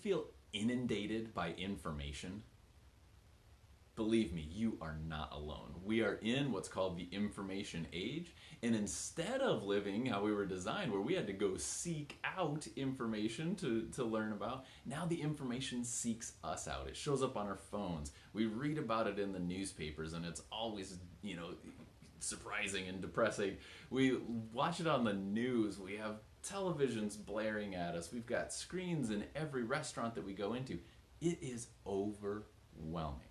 feel inundated by information, believe me, you are not alone. We are in what's called the information age, and instead of living how we were designed, where we had to go seek out information to learn about, now the information seeks us out. It shows up on our phones. We read about it in the newspapers, and it's always, surprising and depressing. We watch it on the news. We have televisions blaring at us. We've got screens in every restaurant that we go into. It is overwhelming.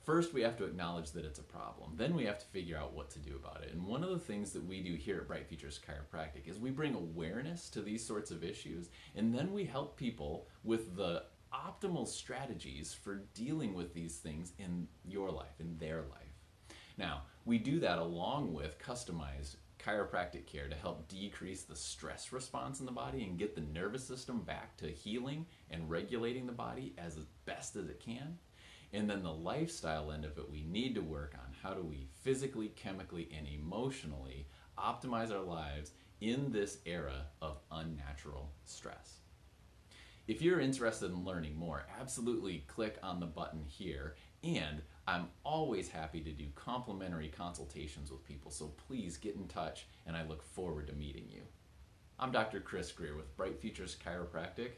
First, we have to acknowledge that it's a problem. Then we have to figure out what to do about it. And one of the things that we do here at Bright Futures Chiropractic is we bring awareness to these sorts of issues, and then we help people with the optimal strategies for dealing with these things in your life, in their life. Now, we do that along with customized chiropractic care to help decrease the stress response in the body and get the nervous system back to healing and regulating the body as best as it can. And then the lifestyle end of it, we need to work on how do we physically, chemically, and emotionally optimize our lives in this era of unnatural stress. If you're interested in learning more, absolutely click on the button here, and I'm always happy to do complimentary consultations with people, so please get in touch, and I look forward to meeting you. I'm Dr. Chris Grier with Bright Futures Chiropractic.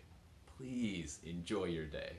Please enjoy your day.